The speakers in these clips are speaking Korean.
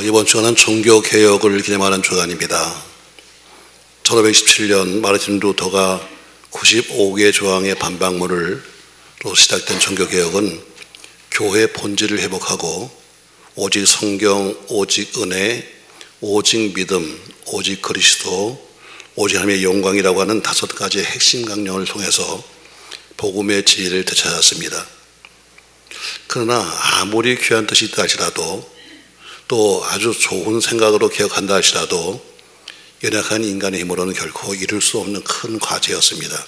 이번 주간은 종교개혁을 기념하는 주간입니다. 1517년 마르틴 루터가 95개 조항의 반박문으로 시작된 종교개혁은 교회 본질을 회복하고 오직 성경, 오직 은혜, 오직 믿음, 오직 그리스도, 오직 하나님의 영광이라고 하는 5가지의 핵심 강령을 통해서 복음의 진리를 되찾았습니다. 그러나 아무리 귀한 뜻이 있다 할지라도 또 아주 좋은 생각으로 개혁한다 할지라도 연약한 인간의 힘으로는 결코 이룰 수 없는 큰 과제였습니다.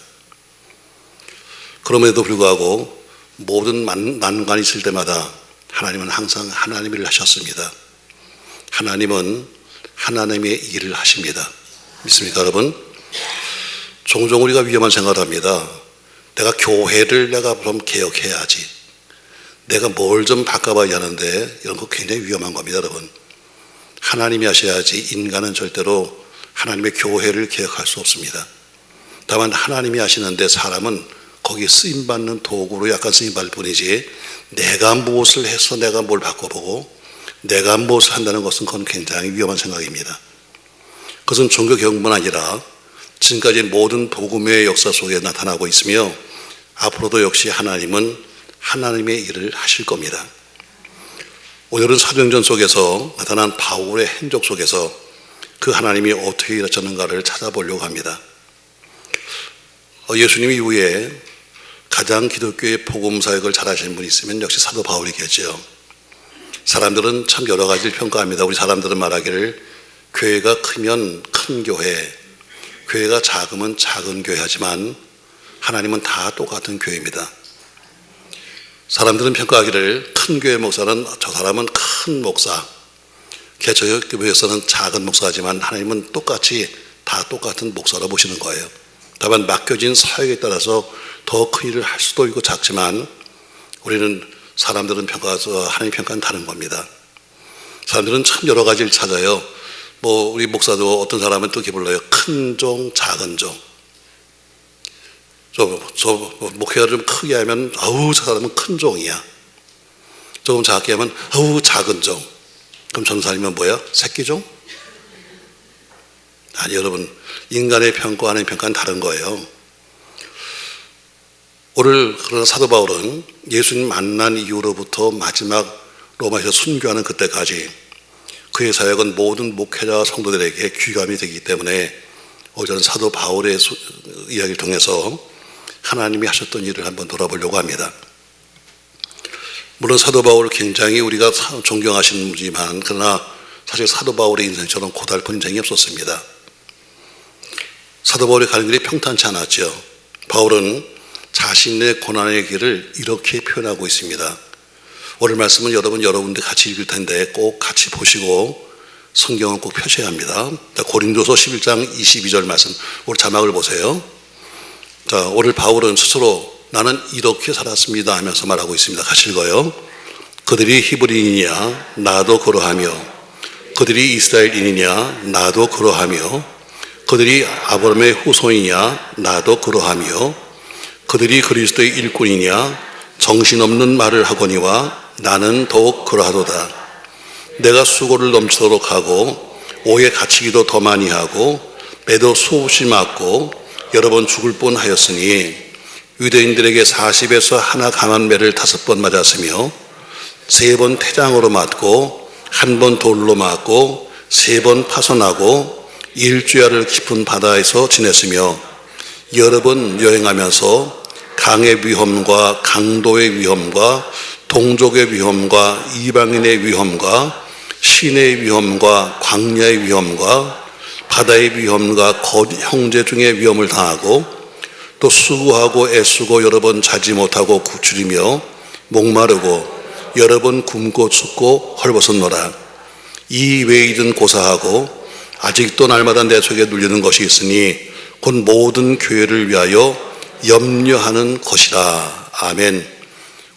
그럼에도 불구하고 모든 난관이 있을 때마다 하나님은 항상 하나님의 일을 하셨습니다. 하나님은 하나님의 일을 하십니다. 믿습니까, 여러분? 종종 우리가 위험한 생각을 합니다. 내가 교회를 그럼 개혁해야지. 내가 뭘 좀 바꿔봐야 하는데 이런 거 굉장히 위험한 겁니다, 여러분. 하나님이 하셔야지 인간은 절대로 하나님의 교회를 개혁할 수 없습니다. 다만 하나님이 하시는데 사람은 거기에 쓰임받는 도구로 약간 쓰임받을 뿐이지 내가 무엇을 해서 내가 뭘 바꿔보고 내가 무엇을 한다는 것은 그건 굉장히 위험한 생각입니다. 그것은 종교개혁뿐 아니라 지금까지 모든 복음의 역사 속에 나타나고 있으며 앞으로도 역시 하나님은 하나님의 일을 하실 겁니다. 오늘은 사도행전 속에서 나타난 바울의 행적 속에서 그 하나님이 어떻게 일하셨는가를 찾아보려고 합니다. 예수님 이후에 가장 기독교의 복음 사역을 잘하시는 분이 있으면 역시 사도 바울이겠죠. 사람들은 참 여러 가지를 평가합니다. 우리 사람들은 말하기를 교회가 크면 큰 교회, 교회가 작으면 작은 교회 하지만 하나님은 다 똑같은 교회입니다. 사람들은 평가하기를 큰 교회 목사는 저 사람은 큰 목사, 개척교회에서는 작은 목사지만 하나님은 똑같이 다 똑같은 목사로 보시는 거예요. 다만 맡겨진 사역에 따라서 더 큰 일을 할 수도 있고 작지만 우리는 사람들은 평가해서 하나님 평가는 다른 겁니다. 사람들은 참 여러 가지를 찾아요. 우리 목사도 어떤 사람은 또 이렇게 불러요. 큰 종, 작은 종. 목회를 좀 크게 하면 저 사람은 큰 종이야. 조금 작게 하면 작은 종. 그럼 전사님은 뭐야? 새끼 종? 아니, 여러분, 인간의 평가, 하나님의 평가는 다른 거예요. 오늘 그러나 사도 바울은 예수님 만난 이후로부터 마지막 로마에서 순교하는 그때까지 그의 사역은 모든 목회자와 성도들에게 귀감이 되기 때문에 오늘은 사도 바울의 이야기를 통해서 하나님이 하셨던 일을 한번 돌아보려고 합니다. 물론 사도 바울 굉장히 우리가 존경하시는 분이지만 그러나 사실 사도 바울의 인생처럼 고달픈 인생이 없었습니다. 사도 바울이 가는 길이 평탄치 않았죠. 바울은 자신의 고난의 길을 이렇게 표현하고 있습니다. 오늘 말씀은 여러분들 같이 읽을 텐데 꼭 같이 보시고 성경은 꼭 펴셔야 합니다. 고린도서 11장 22절 말씀, 오늘 자막을 보세요. 자, 오늘 바울은 스스로 나는 이렇게 살았습니다 하면서 말하고 있습니다. 같이 읽어요. 그들이 히브리인이냐 나도 그러하며 그들이 이스라엘인이냐 나도 그러하며 그들이 아브라함의 후손이냐 나도 그러하며 그들이 그리스도의 일꾼이냐 정신없는 말을 하거니와 나는 더욱 그러하도다. 내가 수고를 넘치도록 하고 오해 갇히기도 더 많이 하고 매도 수없이 맞고 여러 번 죽을 뻔하였으니 유대인들에게 40에서 하나 강한 매를 5번 맞았으며 3번 태장으로 맞고 1번 돌로 맞고 3번 파손하고 일주야를 깊은 바다에서 지냈으며 여러 번 여행하면서 강의 위험과 강도의 위험과 동족의 위험과 이방인의 위험과 신의 위험과 광야의 위험과 바다의 위험과 형제 중의 위험을 당하고 또 수고하고 애쓰고 여러 번 자지 못하고 구출이며 목마르고 여러 번 굶고 춥고 헐벗었노라. 이 외이든 고사하고 아직도 날마다 내 속에 눌리는 것이 있으니 곧 모든 교회를 위하여 염려하는 것이라. 아멘.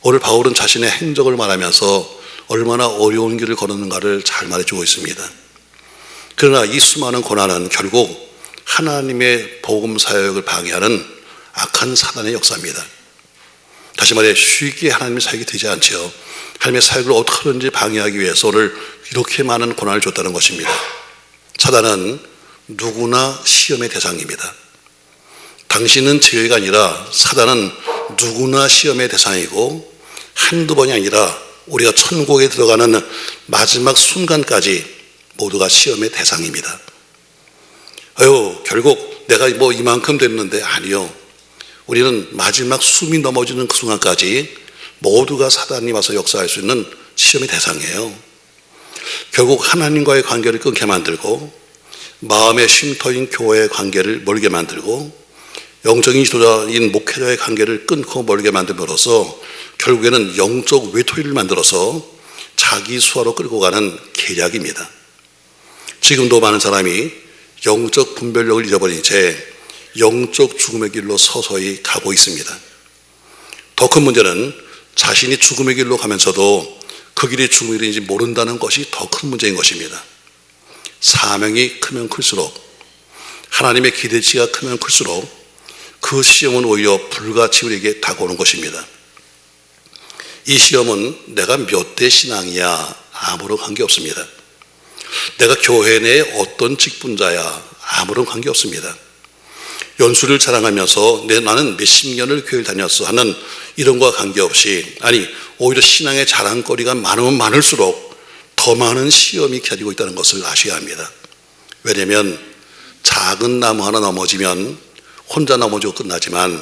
오늘 바울은 자신의 행적을 말하면서 얼마나 어려운 길을 걸었는가를 잘 말해주고 있습니다. 그러나 이 수많은 고난은 결국 하나님의 복음 사역을 방해하는 악한 사단의 역사입니다. 다시 말해 쉽게 하나님의 사역이 되지 않죠. 하나님의 사역을 어떻게든지 방해하기 위해서 오늘 이렇게 많은 고난을 줬다는 것입니다. 사단은 누구나 시험의 대상입니다. 당신은 제외가 아니라 사단은 누구나 시험의 대상이고 한두 번이 아니라 우리가 천국에 들어가는 마지막 순간까지 모두가 시험의 대상입니다. 결국 내가 이만큼 됐는데 아니요. 우리는 마지막 숨이 넘어지는 그 순간까지 모두가 사단이 와서 역사할 수 있는 시험의 대상이에요. 결국 하나님과의 관계를 끊게 만들고 마음의 쉼터인 교회의 관계를 멀게 만들고 영적인 지도자인 목회자의 관계를 끊고 멀게 만듦으로써 결국에는 영적 외톨이를 만들어서 자기 수하로 끌고 가는 계략입니다. 지금도 많은 사람이 영적 분별력을 잃어버린 채 영적 죽음의 길로 서서히 가고 있습니다. 더 큰 문제는 자신이 죽음의 길로 가면서도 그 길이 죽음의 길인지 모른다는 것이 더 큰 문제인 것입니다. 사명이 크면 클수록, 하나님의 기대치가 크면 클수록 그 시험은 오히려 불같이 우리에게 다가오는 것입니다. 이 시험은 내가 몇 대 신앙이야 아무런 관계없습니다. 내가 교회 내에 어떤 직분자야 아무런 관계없습니다. 연수를 자랑하면서 나는 몇십 년을 교회를 다녔어 하는 이런 것과 관계없이, 오히려 신앙의 자랑거리가 많으면 많을수록 더 많은 시험이 기다리고 있다는 것을 아셔야 합니다. 왜냐하면 작은 나무 하나 넘어지면 혼자 넘어지고 끝나지만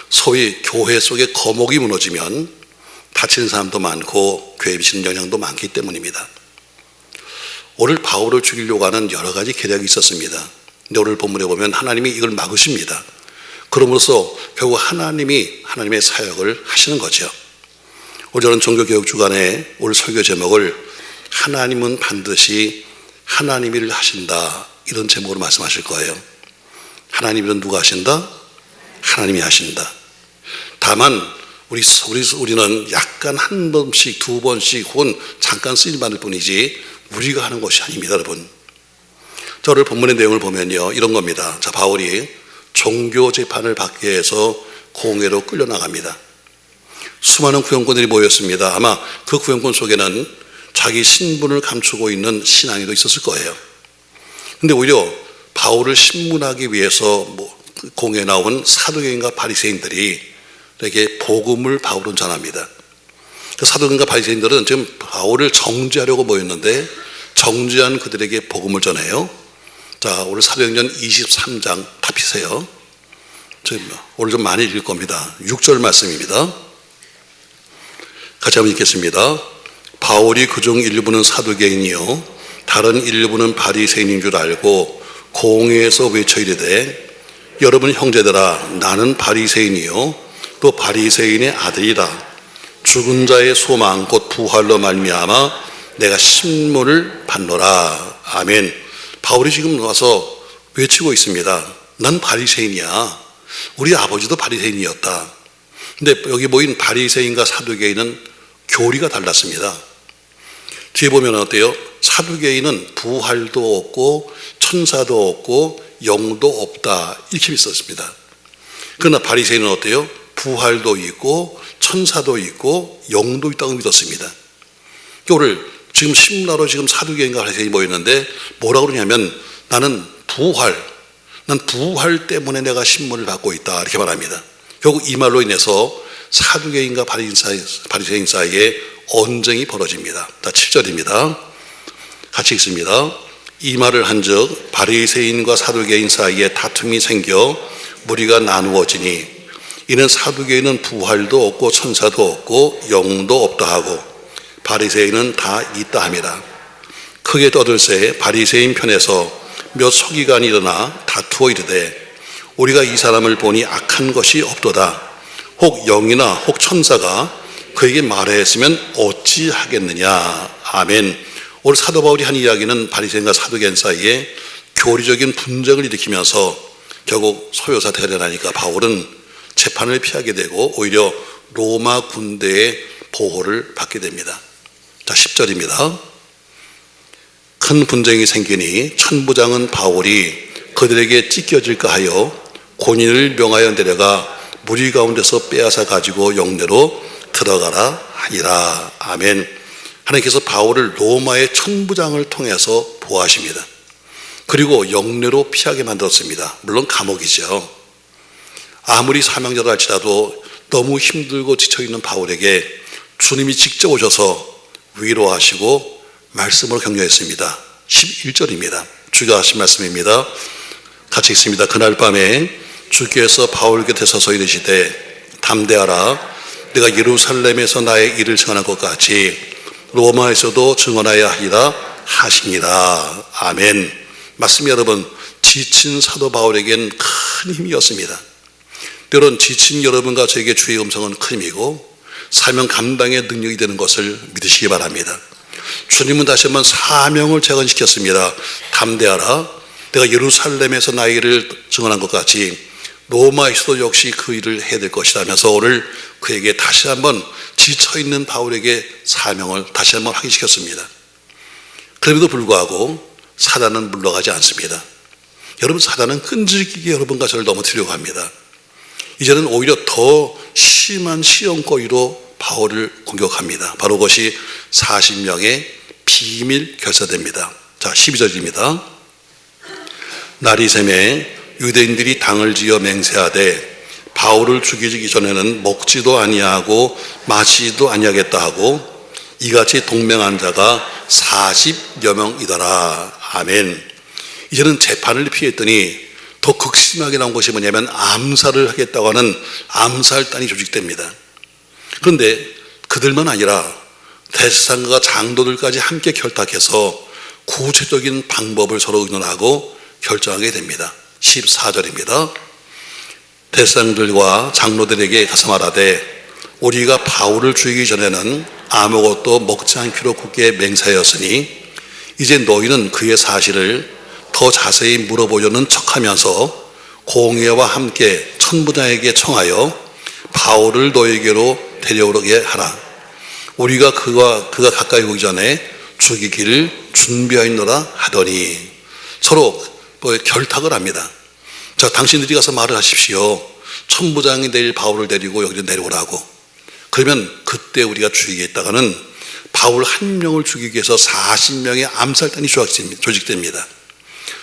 소위 교회 속에 거목이 무너지면 다치는 사람도 많고 교회에 미치는 영향도 많기 때문입니다. 오늘 바울을 죽이려고 하는 여러 가지 계략이 있었습니다. 근데 오늘 본문에 보면 하나님이 이걸 막으십니다. 그러므로써 결국 하나님이 하나님의 사역을 하시는 거죠. 오늘 저는 종교개혁 주간에 오늘 설교 제목을 하나님은 반드시 하나님 일을 하신다, 이런 제목으로 말씀하실 거예요. 하나님 일은 누가 하신다? 하나님이 하신다. 다만 우리는 약간 한 번씩 두 번씩 혹은 잠깐 쓰임 받을 뿐이지 우리가 하는 것이 아닙니다, 여러분. 저를 본문의 내용을 보면요, 이런 겁니다. 자, 바울이 종교 재판을 받기 위해서 공회로 끌려나갑니다. 수많은 구형꾼들이 모였습니다. 아마 그 구형꾼 속에는 자기 신분을 감추고 있는 신앙이도 있었을 거예요. 근데 오히려 바울을 신문하기 위해서 공회에 나온 사두개인과 바리새인들이 이렇게 복음을 바울은 전합니다. 그 사두개인과 바리새인들은 지금 바울을 정죄하려고 모였는데 정죄한 그들에게 복음을 전해요. 자, 오늘 사도행전 23장 다 피세요. 오늘 좀 많이 읽을 겁니다. 6절 말씀입니다. 같이 한번 읽겠습니다. 바울이 그중 일부는 사두개인이요 다른 일부는 바리새인인 줄 알고 공회에서 외쳐 이르되, 여러분 형제들아, 나는 바리새인이요 또 바리새인의 아들이라. 죽은 자의 소망 곧 부활로 말미암아 내가 신문을 받노라. 아멘. 바울이 지금 와서 외치고 있습니다. 난 바리새인이야. 우리 아버지도 바리새인이었다. 근데 여기 모인 바리새인과 사두개인은 교리가 달랐습니다. 뒤에 보면 어때요? 사두개인은 부활도 없고 천사도 없고 영도 없다, 이렇게 있었습니다. 그러나 바리새인은 어때요? 부활도 있고 천사도 있고 영도 있다고 믿었습니다. 오늘 지금 신문하러 지금 사두개인과 바리새인이 모였는데 뭐라고 그러냐면, 나는 난 부활 때문에 내가 신문을 받고 있다, 이렇게 말합니다. 결국 이 말로 인해서 사두개인과 바리새인 사이에 언쟁이 벌어집니다. 자, 7절입니다. 같이 읽습니다. 이 말을 한즉 바리새인과 사두개인 사이에 다툼이 생겨 무리가 나누어지니, 이는 사두개인은 부활도 없고 천사도 없고 영도 없다 하고 바리새인은 다 있다 함이라. 크게 떠들새 바리새인 편에서 몇 서기관이 일어나 다투어 이르되, 우리가 이 사람을 보니 악한 것이 없도다. 혹 영이나 혹 천사가 그에게 말하였으면 어찌하겠느냐. 아멘. 오늘 사도 바울이 한 이야기는 바리새인과 사두개인 사이에 교리적인 분쟁을 일으키면서 결국 소요사태가 일어나니까 바울은 재판을 피하게 되고 오히려 로마 군대의 보호를 받게 됩니다. 자, 10절입니다. 큰 분쟁이 생기니 천부장은 바울이 그들에게 찢겨질까 하여 권인을 명하여 내려가 무리 가운데서 빼앗아 가지고 영내로 들어가라 하니라. 아멘. 하나님께서 바울을 로마의 천부장을 통해서 보호하십니다. 그리고 영내로 피하게 만들었습니다. 물론 감옥이죠. 아무리 사명자라 할지라도 너무 힘들고 지쳐있는 바울에게 주님이 직접 오셔서 위로하시고 말씀으로 격려했습니다. 11절입니다. 주가 하신 말씀입니다. 같이 읽습니다. 그날 밤에 주께서 바울 곁에 서서 이르시되 담대하라. 내가 예루살렘에서 나의 일을 증언한 것 같이 로마에서도 증언하여야 하리라 하시니라. 아멘. 맞습니다. 여러분, 지친 사도 바울에겐 큰 힘이었습니다. 때론 지친 여러분과 저에게 주의 음성은 큰 힘이고 사명 감당의 능력이 되는 것을 믿으시기 바랍니다. 주님은 다시 한번 사명을 재건시켰습니다. 담대하라. 내가 예루살렘에서 나의 일을 증언한 것 같이 로마에서도 역시 그 일을 해야 될 것이라면서 오늘 그에게 다시 한번 지쳐있는 바울에게 사명을 다시 한번 확인시켰습니다. 그럼에도 불구하고 사단은 물러가지 않습니다. 여러분, 사단은 끈질기게 여러분과 저를 넘어뜨리려고 합니다. 이제는 오히려 더 심한 시험 거위로 바울을 공격합니다. 바로 그것이 40명의 비밀 결사대입니다. 자, 12절입니다. 날이 새매 유대인들이 당을 지어 맹세하되 바울을 죽이기 전에는 먹지도 아니하고 마시지도 아니하겠다 하고 이같이 동맹한 자가 40여 명이더라. 아멘. 이제는 재판을 피했더니 더 극심하게 나온 것이 뭐냐면 암살을 하겠다고 하는 암살단이 조직됩니다. 그런데 그들만 아니라 대제사장과 장로들까지 함께 결탁해서 구체적인 방법을 서로 의논하고 결정하게 됩니다. 14절입니다. 대제사장들과 장로들에게 가서 말하되 우리가 바울을 죽이기 전에는 아무것도 먹지 않기로 굳게 맹세하였으니 이제 너희는 그의 사실을 더 자세히 물어보려는 척하면서 공회와 함께 천부장에게 청하여 바울을 너에게로 데려오게 하라. 우리가 그가 가까이 오기 전에 죽이기를 준비하였노라 하더니 서로 결탁을 합니다. 자, 당신들이 가서 말을 하십시오. 천부장이 내일 바울을 데리고 여기로 내려오라고. 그러면 그때 우리가 죽이겠다가는 바울 한 명을 죽이기 위해서 40명의 암살단이 조직됩니다.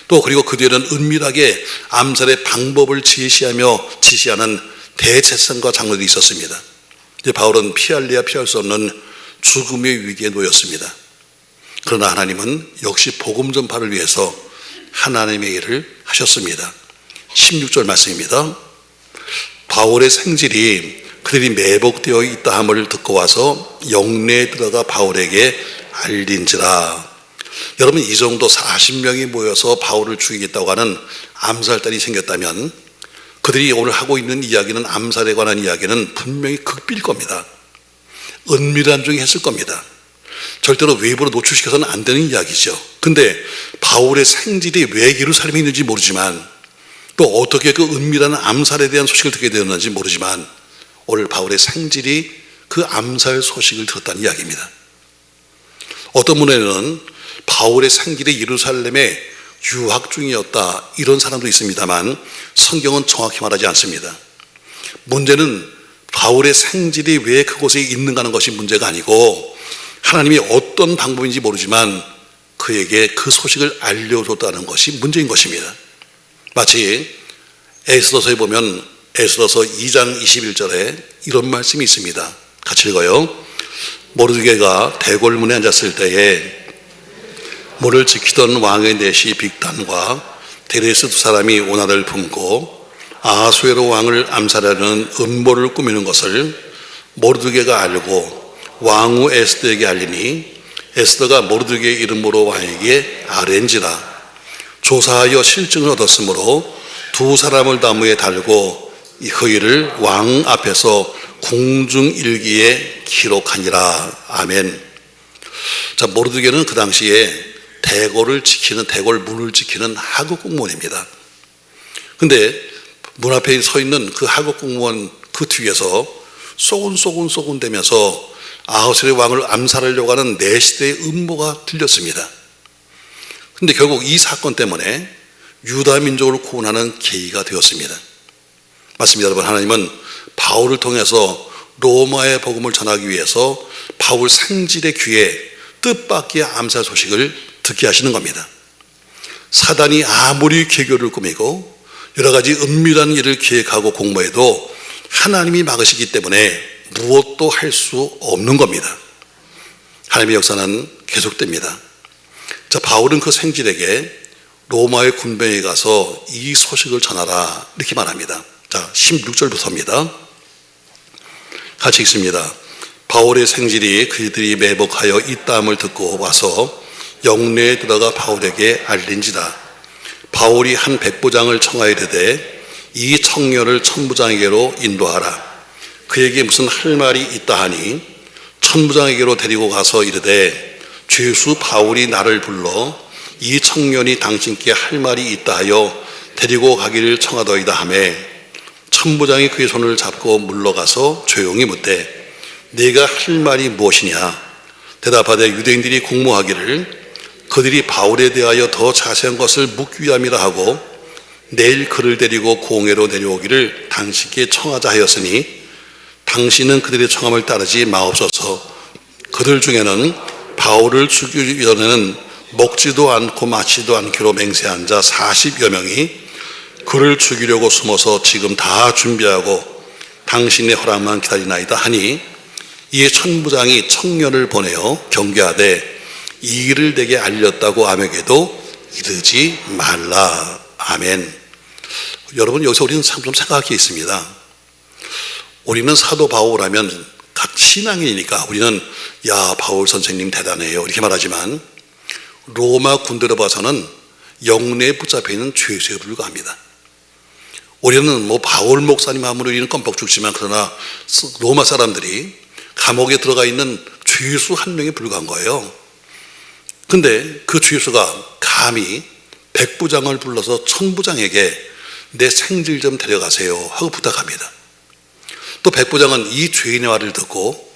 또 그리고 그 뒤에는 은밀하게 암살의 방법을 지시하는 대제사장과 장로들이 있었습니다. 이제 바울은 피할래야 피할 수 없는 죽음의 위기에 놓였습니다. 그러나 하나님은 역시 복음 전파를 위해서 하나님의 일을 하셨습니다. 16절 말씀입니다. 바울의 생질이 그들이 매복되어 있다 함을 듣고 와서 영내에 들어가 바울에게 알린지라. 여러분, 이 정도 40명이 모여서 바울을 죽이겠다고 하는 암살단이 생겼다면 그들이 오늘 하고 있는 이야기는, 암살에 관한 이야기는 분명히 극비일 겁니다. 은밀한 중에 했을 겁니다. 절대로 외부로 노출시켜서는 안 되는 이야기죠. 근데 바울의 생질이 왜 예루살렘에 있는지 모르지만 또 어떻게 그 은밀한 암살에 대한 소식을 듣게 되었는지 모르지만 오늘 바울의 생질이 그 암살 소식을 들었다는 이야기입니다. 어떤 분에는 바울의 생질이 예루살렘에 유학 중이었다, 이런 사람도 있습니다만 성경은 정확히 말하지 않습니다. 문제는 바울의 생질이 왜 그곳에 있는가 하는 것이 문제가 아니고 하나님이 어떤 방법인지 모르지만 그에게 그 소식을 알려줬다는 것이 문제인 것입니다. 마치 에스더서에 보면 에스더서 2장 21절에 이런 말씀이 있습니다. 같이 읽어요. 모르드게가 대궐문에 앉았을 때에 문을 지키던 왕의 내시 빅단과 데레스 두 사람이 원한을 품고 아하수에로 왕을 암살하려는 음모를 꾸미는 것을 모르드게가 알고 왕후 에스더에게 알리니 에스더가 모르드게의 이름으로 왕에게 아뢰니라. 조사하여 실증을 얻었으므로 두 사람을 나무에 달고 그 일을 왕 앞에서 궁중일기에 기록하니라. 아멘. 자, 모르드게는 그 당시에 대궐을 지키는, 대궐 문을 지키는 하급 공무원입니다. 근데 문 앞에 서 있는 그 하급 공무원 그 뒤에서 쏘곤 대면서 아하수의 왕을 암살하려고 하는 내시대의 음모가 들렸습니다. 근데 결국 이 사건 때문에 유다 민족을 구원하는 계기가 되었습니다. 맞습니다, 여러분. 하나님은 바울을 통해서 로마의 복음을 전하기 위해서 바울 생질의 귀에 뜻밖의 암살 소식을 듣게 하시는 겁니다. 사단이 아무리 계교를 꾸미고 여러 가지 은밀한 일을 기획하고 공모해도 하나님이 막으시기 때문에 무엇도 할 수 없는 겁니다. 하나님의 역사는 계속됩니다. 자, 바울은 그 생질에게 로마의 군병에 가서 이 소식을 전하라 이렇게 말합니다. 자, 16절부터입니다. 같이 읽습니다. 바울의 생질이 그들이 매복하여 있다함을 듣고 와서 영내에 들어가 바울에게 알린지라. 바울이 한 백부장을 청하여 이르되 이 청년을 천부장에게로 인도하라. 그에게 무슨 할 말이 있다 하니 천부장에게로 데리고 가서 이르되 죄수 바울이 나를 불러 이 청년이 당신께 할 말이 있다 하여 데리고 가기를 청하더이다 하매 천부장이 그의 손을 잡고 물러가서 조용히 묻되 네가 할 말이 무엇이냐. 대답하되 유대인들이 공모하기를 그들이 바울에 대하여 더 자세한 것을 묻기 위함이라 하고 내일 그를 데리고 공회로 내려오기를 당신께 청하자 하였으니 당신은 그들의 청함을 따르지 마옵소서. 그들 중에는 바울을 죽이기 전에는 먹지도 않고 마시지도 않기로 맹세한 자 40여 명이 그를 죽이려고 숨어서 지금 다 준비하고 당신의 허락만 기다리나이다 하니 이에 천부장이 청년을 보내어 경계하되 이 일을 내게 알렸다고 암에게도 이르지 말라. 아멘. 여러분, 여기서 우리는 참 좀 생각할 게 있습니다. 우리는 사도 바울 하면 각 신앙인이니까 우리는 야, 바울 선생님 대단해요 이렇게 말하지만 로마 군대로 봐서는 영내에 붙잡혀 있는 죄수에 불과합니다. 우리는 뭐 바울 목사님 하면 우리는 껌뻑 죽지만 그러나 로마 사람들이 감옥에 들어가 있는 죄수 한 명에 불과한 거예요. 근데 그 죄수가 감히 백부장을 불러서 천부장에게 내 생질 좀 데려가세요 하고 부탁합니다. 또 백부장은 이 죄인의 말을 듣고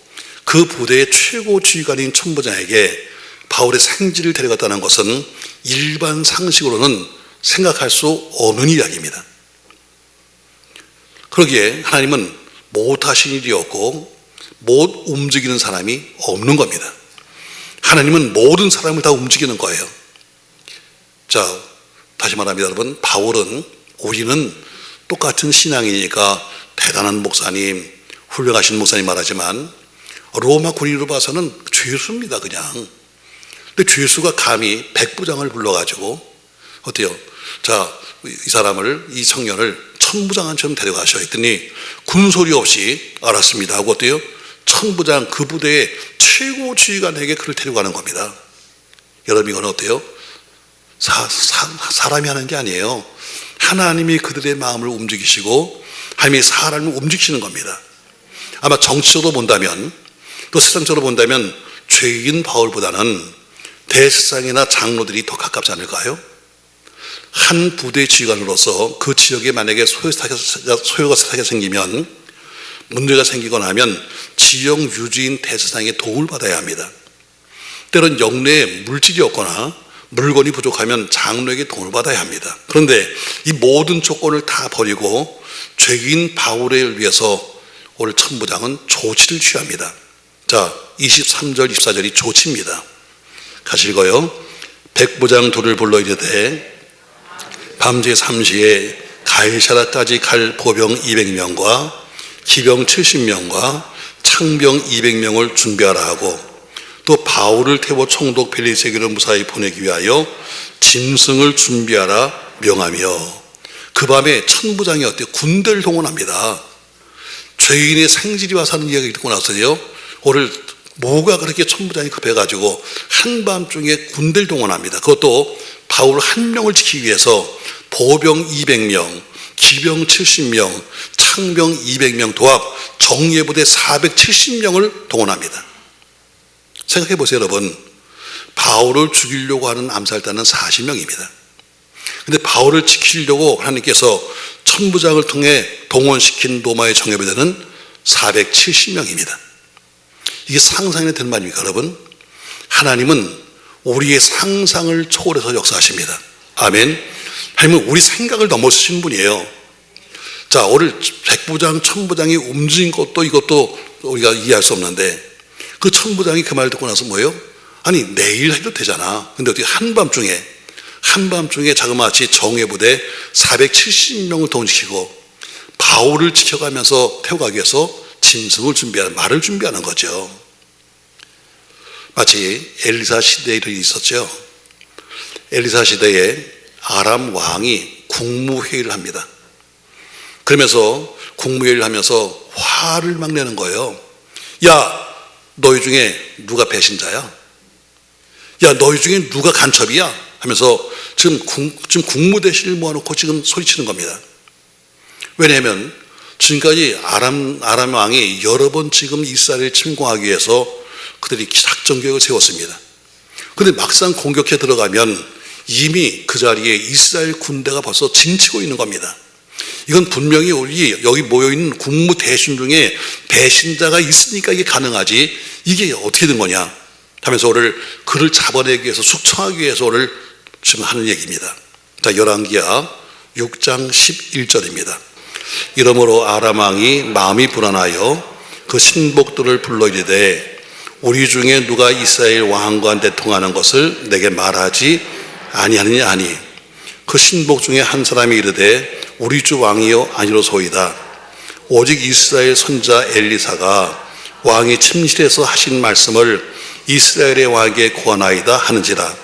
그 부대의 최고 지휘관인 천부장에게 바울의 생질을 데려갔다는 것은 일반 상식으로는 생각할 수 없는 이야기입니다. 그러기에 하나님은 못하신 일이 없고 못 움직이는 사람이 없는 겁니다. 하나님은 모든 사람을 다 움직이는 거예요. 자, 다시 말합니다. 여러분, 바울은 우리는 똑같은 신앙이니까 대단한 목사님, 훌륭하신 목사님 말하지만 로마 군인으로 봐서는 죄수입니다. 그냥. 근데 죄수가 감히 백부장을 불러가지고 어때요? 자, 이 사람을, 이 청년을 천부장한처럼 데려가셔 했더니 군소리 없이 알았습니다 하고 어때요? 천부장 그 부대의 최고 지휘관에게 그를 데려가는 겁니다. 여러분, 이건 어때요? 사람이 하는 게 아니에요. 하나님이 그들의 마음을 움직이시고 하나님이 사람을 움직이시는 겁니다. 아마 정치적으로 본다면 또 세상적으로 본다면 죄인 바울보다는 대제사장이나 장로들이 더 가깝지 않을까요? 한 부대 지휘관으로서 그 지역에 만약에 소요가 생기면 문제가 생기거나 하면 지역 유지인 대제사장의 도움을 받아야 합니다. 때론 영내에 물질이 없거나 물건이 부족하면 장로에게 도움을 받아야 합니다. 그런데 이 모든 조건을 다 버리고 죄인 바울을 위해서 오늘 천부장은 조치를 취합니다. 자, 23절 24절이 조치입니다. 같이 읽어요. 백부장 둘을 불러 이르되 밤새 3시에 가이사라까지 갈 보병 200명과 기병 70명과 창병 200명을 준비하라 하고 또 바울을 태워 총독 벨리세게로 무사히 보내기 위하여 짐승을 준비하라 명하며 그 밤에 천부장이 어때요? 군대를 동원합니다. 죄인의 생질이 와서 하는 이야기 듣고 나서요, 오늘 뭐가 그렇게 천부장이 급해가지고 한밤중에 군대를 동원합니다. 그것도 바울 한 명을 지키기 위해서 보병 200명, 기병 70명, 창병 200명 도합 정예부대 470명을 동원합니다. 생각해 보세요, 여러분. 바울을 죽이려고 하는 암살단은 40명입니다. 근데 바울을 지키려고 하나님께서 천부장을 통해 동원시킨 로마의 정예부대는 470명입니다. 이게 상상이 된 말입니까, 여러분? 하나님은 우리의 상상을 초월해서 역사하십니다. 아멘. 하나님은 우리 생각을 넘어서신 분이에요. 자, 오늘 백부장, 천부장이 움직인 것도 이것도 우리가 이해할 수 없는데 그 천부장이 그 말 듣고 나서 뭐예요? 아니 내일 해도 되잖아. 근데 어떻게 한밤중에 자그마치 정예부대 470명을 동원시키고 바울을 지켜가면서 태워가기 위해서 짐승을 준비하는, 말을 준비하는 거죠. 마치 엘리사 시대에 일이 있었죠. 엘리사 시대에 아람 왕이 국무회의를 합니다. 그러면서 국무회의를 하면서 화를 막 내는 거예요. 야, 너희 중에 누가 배신자야? 야, 너희 중에 누가 간첩이야? 하면서 지금 국무대신을 모아놓고 지금 소리치는 겁니다. 왜냐하면 지금까지 아람 왕이 여러 번 지금 이스라엘을 침공하기 위해서 그들이 작전 계획을 세웠습니다. 그런데 막상 공격해 들어가면 이미 그 자리에 이스라엘 군대가 벌써 진치고 있는 겁니다. 이건 분명히 우리 여기 모여있는 국무 대신 중에 배신자가 있으니까 이게 가능하지, 이게 어떻게 된 거냐 하면서 그를 잡아내기 위해서, 숙청하기 위해서 지금 하는 얘기입니다. 자, 열왕기하 6장 11절입니다. 이러므로 아람 왕이 마음이 불안하여 그 신복들을 불러 이르되 우리 중에 누가 이스라엘 왕과 대통하는 것을 내게 말하지 아니하느냐 하니 그 신복 중에 한 사람이 이르되 우리 주 왕이요 아니로소이다. 오직 이스라엘 선자 엘리사가 왕이 침실에서 하신 말씀을 이스라엘의 왕에게 고하나이다 하는지라.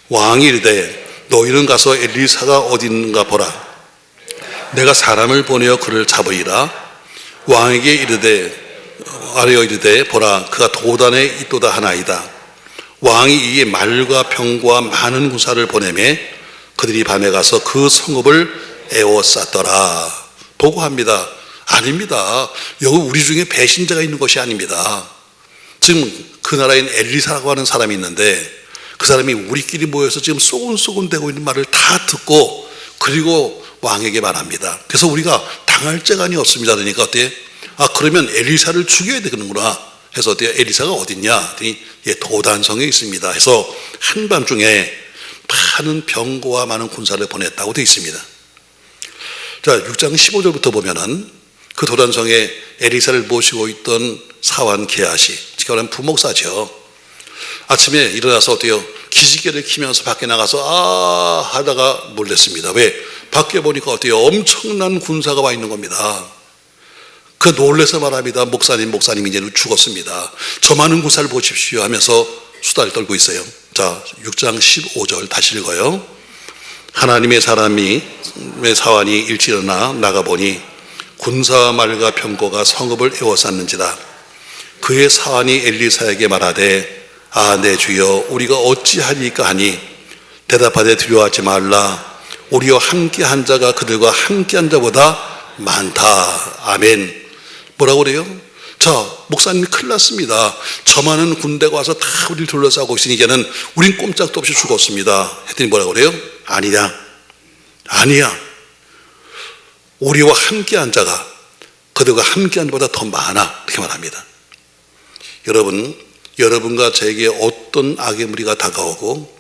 왕이 이르되 너희는 가서 엘리사가 어디 있는가 보라. 내가 사람을 보내어 그를 잡으리라. 왕에게 이르되 보라 그가 도단에 있도다 하나이다. 왕이 이에 말과 병과 많은 군사를 보내매 그들이 밤에 가서 그 성읍을 에워쌌더라. 보고합니다. 아닙니다. 여기 우리 중에 배신자가 있는 것이 아닙니다. 지금 그 나라인 엘리사라고 하는 사람이 있는데 그 사람이 우리끼리 모여서 지금 쏘곤쏘곤대고 있는 말을 다 듣고 그리고 왕에게 말합니다. 그래서 우리가 당할 재간이 없습니다. 그러니까 어때요? 그러면 엘리사를 죽여야 되는구나 해서 어때요? 엘리사가 어딨냐? 예, 도단성에 있습니다. 해서 한밤중에 많은 병거와 많은 군사를 보냈다고 되어 있습니다. 자, 6장 15절부터 보면은 그 도단성에 엘리사를 모시고 있던 사환 게하시, 즉 말하면 부목사죠. 아침에 일어나서 어때요? 기지개를 키면서 밖에 나가서 하다가 놀랬습니다. 왜? 밖에 보니까 어때요? 엄청난 군사가 와 있는 겁니다. 그 놀래서 말합니다. 목사님 이제 죽었습니다. 저 많은 군사를 보십시오 하면서 수다를 떨고 있어요. 자, 6장 15절 다시 읽어요. 하나님의 사환이 일찍 일어나 나가보니 군사와 말과 병거가 성읍을 에워쌌는지라. 그의 사환이 엘리사에게 말하되 내 주여 우리가 어찌하리까 하니 대답하되 두려워하지 말라. 우리와 함께한 자가 그들과 함께한 자보다 많다. 아멘. 뭐라고 그래요? 자, 목사님이 큰일 났습니다. 저 많은 군대가 와서 다 우리를 둘러싸고 있으니 이제는 우린 꼼짝도 없이 죽었습니다. 했더니 뭐라고 그래요? 아니야. 우리와 함께한 자가 그들과 함께한 자보다 더 많아. 이렇게 말합니다. 여러분과 저에게 어떤 악의 무리가 다가오고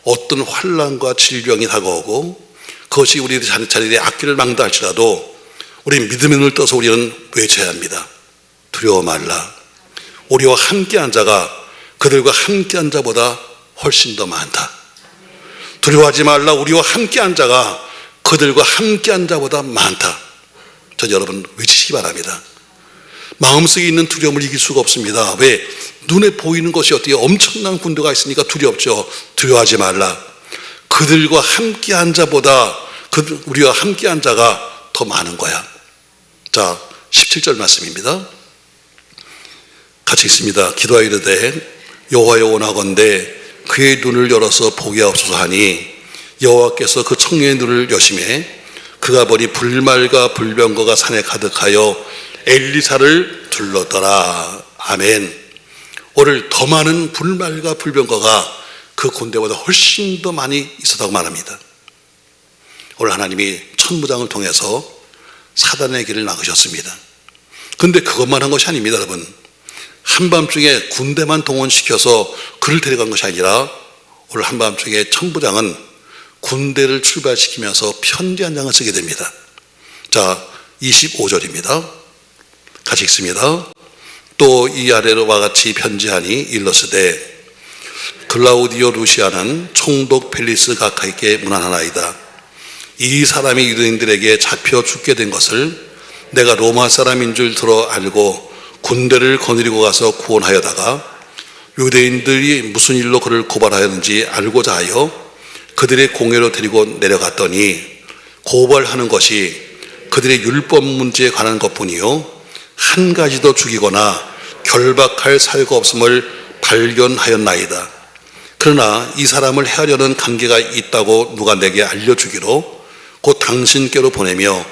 어떤 환난과 질병이 다가오고 그것이 우리 자리에 앞길을 막다 할지라도 우리 믿음의 눈을 떠서 우리는 외쳐야 합니다. 두려워 말라. 우리와 함께한 자가 그들과 함께한 자보다 훨씬 더 많다. 두려워하지 말라. 우리와 함께한 자가 그들과 함께한 자보다 많다. 전 여러분 외치시기 바랍니다. 마음속에 있는 두려움을 이길 수가 없습니다. 왜? 눈에 보이는 것이 어때요? 엄청난 군대가 있으니까 두렵죠. 두려워하지 말라. 그들과 함께한 자보다 우리와 함께한 자가 더 많은 거야. 자, 17절 말씀입니다. 같이 읽습니다. 기도하여 이르되 여호와여 원하건대 그의 눈을 열어서 보게 하옵소서 하니 여호와께서 그 청년의 눈을 여심해 그가 보니 불말과 불병거가 산에 가득하여 엘리사를 둘렀더라. 아멘. 오늘 더 많은 불말과 불병거가 그 군대보다 훨씬 더 많이 있었다고 말합니다. 오늘 하나님이 천부장을 통해서 사단의 길을 막으셨습니다. 그런데 그것만 한 것이 아닙니다, 여러분. 한밤중에 군대만 동원시켜서 그를 데려간 것이 아니라 오늘 한밤중에 천부장은 군대를 출발시키면서 편지 한 장을 쓰게 됩니다. 자, 25절입니다. 같이 읽습니다. 또 이 아래와 같이 편지하니 일러스되 글라우디오 루시아는 총독 펠리스 가카이께 문안하나이다. 이 사람이 유대인들에게 잡혀 죽게 된 것을 내가 로마 사람인 줄 들어 알고 군대를 거느리고 가서 구원하여다가 유대인들이 무슨 일로 그를 고발하였는지 알고자 하여 그들의 공회로 데리고 내려갔더니 고발하는 것이 그들의 율법 문제에 관한 것뿐이요 한 가지도 죽이거나 결박할 사유가 없음을 발견하였나이다. 그러나 이 사람을 해하려는 관계가 있다고 누가 내게 알려주기로 곧 당신께로 보내며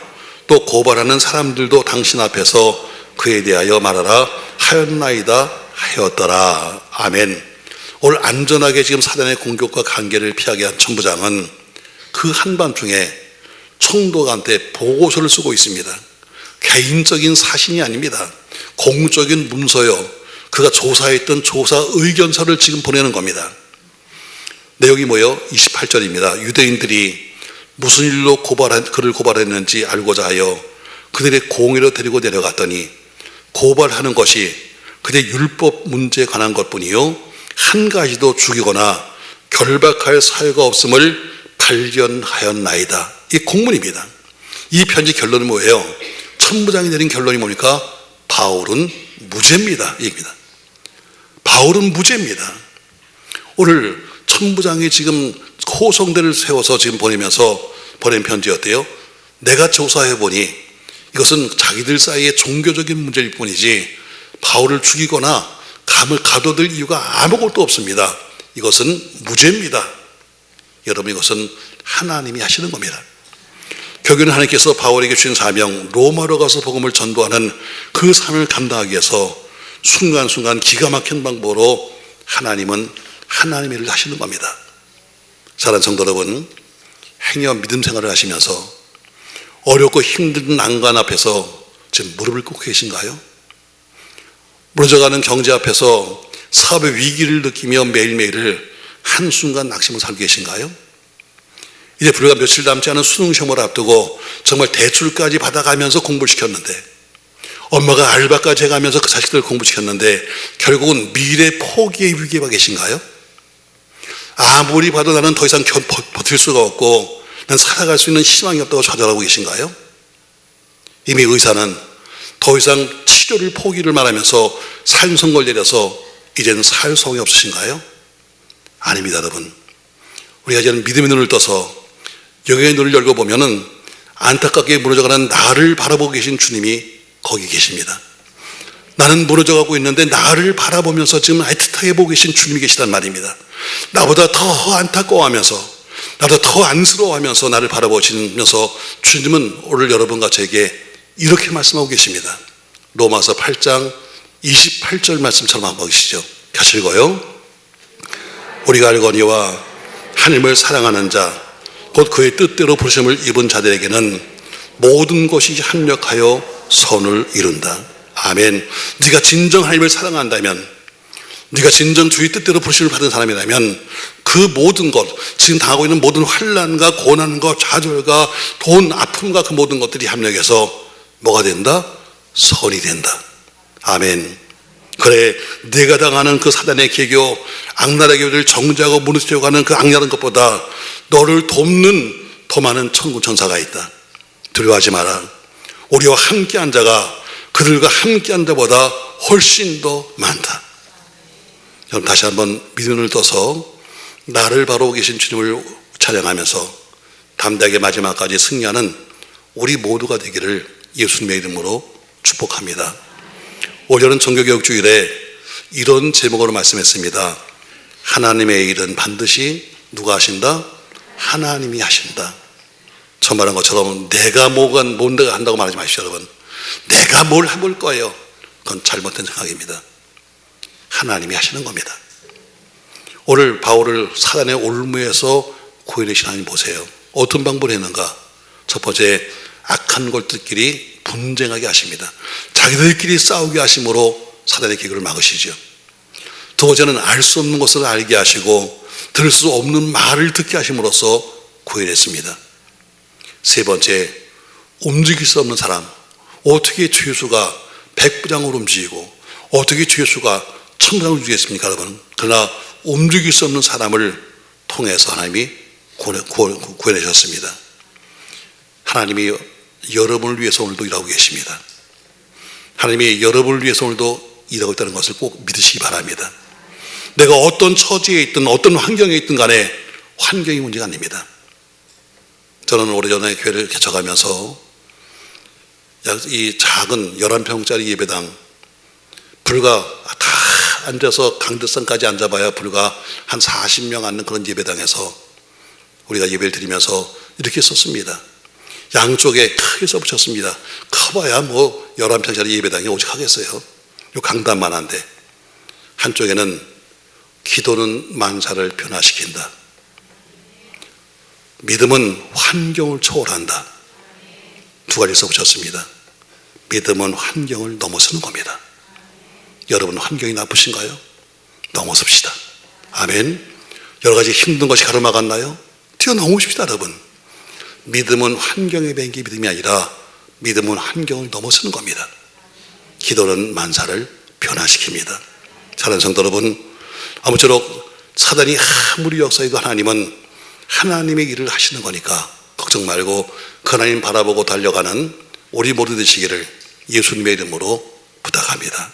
또 고발하는 사람들도 당신 앞에서 그에 대하여 말하라 하였나이다 하였더라. 아멘. 오늘 안전하게 지금 사단의 공격과 관계를 피하게 한 천부장은 그 한밤중에 총독한테 보고서를 쓰고 있습니다. 개인적인 사신이 아닙니다. 공적인 문서요. 그가 조사했던 조사 의견서를 지금 보내는 겁니다. 내용이 뭐예요? 28절입니다. 유대인들이 무슨 일로 그를 고발했는지 알고자 하여 그들의 공회로 데리고 내려갔더니 고발하는 것이 그들의 율법 문제에 관한 것뿐이요 한 가지도 죽이거나 결박할 사유가 없음을 발견하였나이다. 이 공문입니다. 이 편지 결론은 뭐예요? 천부장이 내린 결론이 뭡니까? 바울은 무죄입니다. 얘기입니다. 바울은 무죄입니다. 오늘 천부장이 지금 호송대를 세워서 지금 보낸 편지 어때요? 내가 조사해보니 이것은 자기들 사이의 종교적인 문제일 뿐이지 바울을 죽이거나 감을 가둬둘 이유가 아무것도 없습니다. 이것은 무죄입니다. 여러분, 이것은 하나님이 하시는 겁니다. 결국에는 하나님께서 바울에게 주신 사명, 로마로 가서 복음을 전도하는 그 삶을 감당하기 위해서 순간순간 기가 막힌 방법으로 하나님은 하나님의 일을 하시는 겁니다. 사랑하는 성도 여러분, 행여 믿음 생활을 하시면서 어렵고 힘든 난관 앞에서 지금 무릎을 꿇고 계신가요? 무너져가는 경제 앞에서 사업의 위기를 느끼며 매일매일을 한순간 낙심을 살고 계신가요? 이제 불과 며칠 남지 않은 수능 시험을 앞두고 정말 대출까지 받아가면서 공부를 시켰는데, 엄마가 알바까지 해가면서 그 자식들을 공부시켰는데 결국은 미래 포기의 위기에 계신가요? 아무리 봐도 나는 더 이상 버틸 수가 없고 난 살아갈 수 있는 희망이 없다고 좌절하고 계신가요? 이미 의사는 더 이상 치료를 포기를 말하면서 삶 선고를 내려서 이제는 살 소용이 없으신가요? 아닙니다, 여러분. 우리가 이제는 믿음의 눈을 떠서 영의 눈을 열고 보면은 안타깝게 무너져가는 나를 바라보고 계신 주님이 거기 계십니다. 나는 무너져가고 있는데 나를 바라보면서 지금 애틋하게 보고 계신 주님이 계시단 말입니다. 나보다 더 안타까워하면서, 나보다 더 안쓰러워하면서 나를 바라보시면서 주님은 오늘 여러분과 저에게 이렇게 말씀하고 계십니다. 로마서 8장 28절 말씀처럼 한번 보시죠. 같이 읽어요. 우리가 알거니와 하나님을 사랑하는 자, 곧 그의 뜻대로 부르심을 입은 자들에게는 모든 것이 합력하여 선을 이룬다. 아멘. 네가 진정 하나님을 사랑한다면, 네가 진정 주의 뜻대로 부르심을 받은 사람이라면 그 모든 것, 지금 당하고 있는 모든 환난과 고난과 좌절과 돈, 아픔과 그 모든 것들이 합력해서 뭐가 된다? 선이 된다. 아멘. 그래, 네가 당하는 그 사단의 계교, 악랄의 계교를 정죄하고 무너뜨려고 하는 그 악랄한 것보다 너를 돕는 더 많은 천군 천사가 있다. 두려워하지 마라. 우리와 함께한 자가 그들과 함께한 자보다 훨씬 더 많다. 여러분, 다시 한번 믿음을 떠서 나를 바라보고 계신 주님을 찬양하면서 담대하게 마지막까지 승리하는 우리 모두가 되기를 예수님의 이름으로 축복합니다. 올해는 종교개혁주일에 이런 제목으로 말씀했습니다. 하나님의 일은 반드시 누가 하신다? 하나님이 하신다. 저 말한 것처럼 내가 뭔가 한다고 말하지 마십시오, 여러분. 내가 뭘 해볼 거예요. 그건 잘못된 생각입니다. 하나님이 하시는 겁니다. 오늘 바울을 사단의 올무에서 구해내신 하나님 보세요. 어떤 방법을 했는가? 첫 번째, 악한 것들끼리 분쟁하게 하십니다. 자기들끼리 싸우게 하심으로 사단의 계획을 막으시죠. 두 번째는 알 수 없는 것을 알게 하시고 들을 수 없는 말을 듣게 하심으로써 구해냈습니다. 세 번째, 움직일 수 없는 사람, 어떻게 죄수가 백부장으로 움직이고 어떻게 주 예수가 천당을 주겠습니까, 여러분? 그러나 움직일 수 없는 사람을 통해서 하나님이 구해내셨습니다. 하나님이 여러분을 위해서 오늘도 일하고 계십니다. 하나님이 여러분을 위해서 오늘도 일하고 있다는 것을 꼭 믿으시기 바랍니다. 내가 어떤 처지에 있든 어떤 환경에 있든 간에 환경이 문제가 아닙니다. 저는 오래전에 교회를 개척하면서 이 작은 11평짜리 예배당, 불과 다 앉아서 강대상까지 앉아봐야 불과 한 40명 앉는 그런 예배당에서 우리가 예배를 드리면서 이렇게 썼습니다. 양쪽에 크게 써붙였습니다. 커봐야 뭐 11평짜리 예배당이 오직 하겠어요. 요 강단만 한데, 한쪽에는 기도는 만사를 변화시킨다. 믿음은 환경을 초월한다. 두 가지 써붙였습니다. 믿음은 환경을 넘어서는 겁니다. 여러분, 환경이 나쁘신가요? 넘어섭시다. 아멘. 여러 가지 힘든 것이 가로막았나요? 뛰어넘으십시다, 여러분. 믿음은 환경에 밴 게 믿음이 아니라 믿음은 환경을 넘어서는 겁니다. 기도는 만사를 변화시킵니다. 사랑하는 성도 여러분, 아무쪼록 사단이 아무리 역사해도 하나님은 하나님의 일을 하시는 거니까 걱정 말고 그 하나님 바라보고 달려가는 우리 모두 되시기를 예수님의 이름으로 부탁합니다.